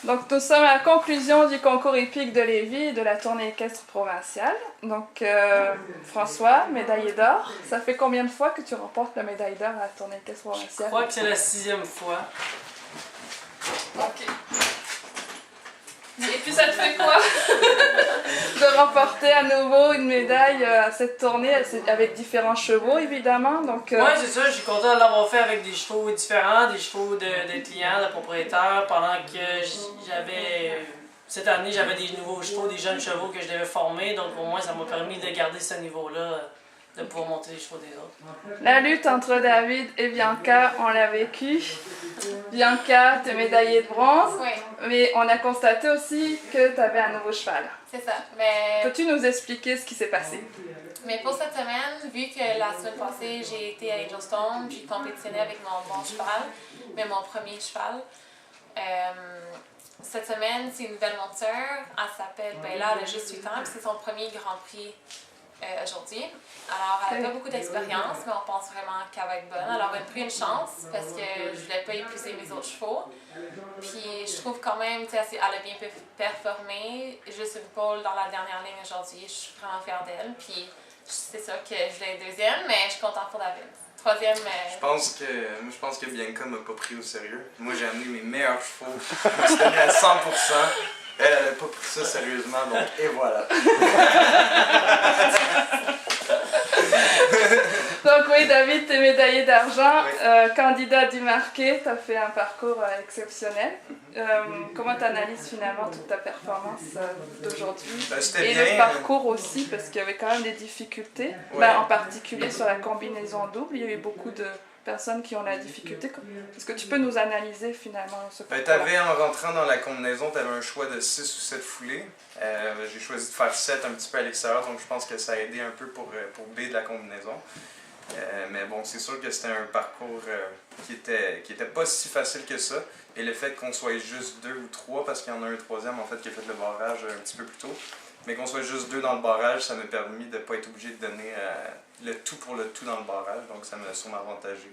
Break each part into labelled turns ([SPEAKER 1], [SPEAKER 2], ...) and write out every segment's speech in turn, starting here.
[SPEAKER 1] Donc nous sommes à la conclusion du concours hippique de Lévis et de la tournée équestre provinciale. Donc François, médaillé d'or. Ça fait combien de fois que tu remportes la médaille d'or à la tournée équestre provinciale?
[SPEAKER 2] Je crois que c'est la 6e fois.
[SPEAKER 1] Ok. Et puis ça te fait quoi de remporter à nouveau une médaille à cette tournée avec différents chevaux évidemment? Donc,
[SPEAKER 2] Ouais, c'est ça, je suis content de l'avoir fait avec des chevaux différents, des chevaux de clients, de propriétaires, pendant que j'avais... Cette année, j'avais des nouveaux chevaux, des jeunes chevaux que je devais former, donc au moins ça m'a permis de garder ce niveau-là, de pouvoir monter les chevaux des autres.
[SPEAKER 1] La lutte entre David et Bianca, on l'a vécu. Bianca, t'es médaillée de bronze,
[SPEAKER 3] Oui,
[SPEAKER 1] mais on a constaté aussi que tu avais un nouveau cheval.
[SPEAKER 3] c'est ça. Mais
[SPEAKER 1] Peux-tu nous expliquer ce qui s'est passé?
[SPEAKER 3] pour cette semaine, vu que la semaine passée, j'ai été à Angelstone, j'ai compétitionné avec mon cheval, mais mon premier cheval. Cette semaine, c'est une nouvelle monture. Elle s'appelle Bella, elle a juste 8 ans, puis c'est son premier Grand Prix aujourd'hui. Alors, elle n'a pas beaucoup d'expérience, mais on pense vraiment qu'elle va être bonne. Alors, elle a pris une chance parce que je voulais pas épuiser mes autres chevaux. Puis, je trouve quand même, tu sais, elle a bien performé. Juste une pole dans la dernière ligne aujourd'hui. Je suis vraiment fière d'elle. Puis, c'est sûr que je l'ai deuxième, mais je suis contente pour David. Troisième.
[SPEAKER 4] Je pense que Bianca m'a pas pris au sérieux. Moi, j'ai amené mes meilleurs chevaux. Je me suis donné à 100%. Elle n'a pas pris ça sérieusement, donc et voilà.
[SPEAKER 1] Donc oui, David, t'es médaillé d'argent,
[SPEAKER 4] Oui.
[SPEAKER 1] candidat du Marquet, t'as fait un parcours exceptionnel. Comment t'analyses finalement toute ta performance d'aujourd'hui?
[SPEAKER 4] C'était
[SPEAKER 1] Et
[SPEAKER 4] bien.
[SPEAKER 1] le parcours aussi, parce qu'il y avait quand même des difficultés,
[SPEAKER 4] Ouais.
[SPEAKER 1] en particulier sur la combinaison double, il y a eu beaucoup de personnes qui ont la difficulté. Est-ce que tu peux nous analyser finalement ce parcours?
[SPEAKER 4] T'avais, en rentrant dans la combinaison, tu avais un choix de 6 ou 7 foulées. J'ai choisi de faire 7 un petit peu à l'extérieur, donc je pense que ça a aidé un peu pour B de la combinaison. Mais bon, c'est sûr que c'était un parcours qui était pas si facile que ça. Et le fait qu'on soit juste 2 ou 3, parce qu'il y en a un troisième en fait qui a fait le barrage un petit peu plus tôt, mais qu'on soit juste 2 dans le barrage, ça m'a permis de ne pas être obligé de donner le tout pour le tout dans le barrage. Donc ça m'a sûrement avantagé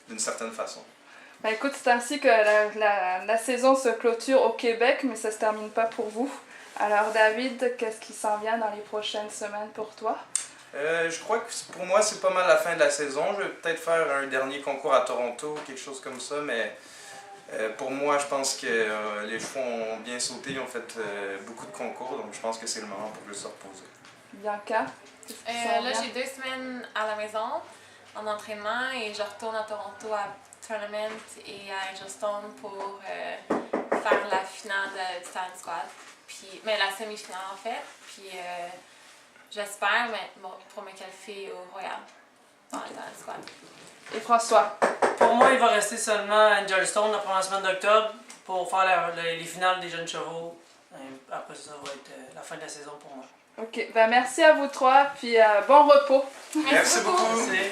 [SPEAKER 4] d'une certaine façon.
[SPEAKER 1] Ben écoute, c'est ainsi que la saison se clôture au Québec, mais ça ne se termine pas pour vous. Alors David, qu'est-ce qui s'en vient dans les prochaines semaines pour toi?
[SPEAKER 4] Je crois que pour moi, c'est pas mal la fin de la saison. Je vais peut-être faire un dernier concours à Toronto, quelque chose comme ça, mais pour moi, je pense que les chevaux ont bien sauté, ils ont fait beaucoup de concours, donc je pense que c'est le moment pour se reposer.
[SPEAKER 1] Bianca, qu'est-ce qui s'en
[SPEAKER 3] Là,
[SPEAKER 1] vient?
[SPEAKER 3] j'ai 2 semaines à la maison en entraînement et je retourne à Toronto à Tournament et à Angelstone pour faire la finale du Talent Squad. Mais la semi-finale en fait. Puis j'espère pour me qualifier au Royal dans le Talent Squad.
[SPEAKER 1] Et François?
[SPEAKER 2] Pour moi, il va rester seulement à Angelstone la première semaine d'octobre pour faire les finales des jeunes chevaux. Après ça va être la fin de la saison pour moi.
[SPEAKER 1] Ok, ben merci à vous trois, puis bon repos.
[SPEAKER 4] Merci beaucoup.
[SPEAKER 2] Merci.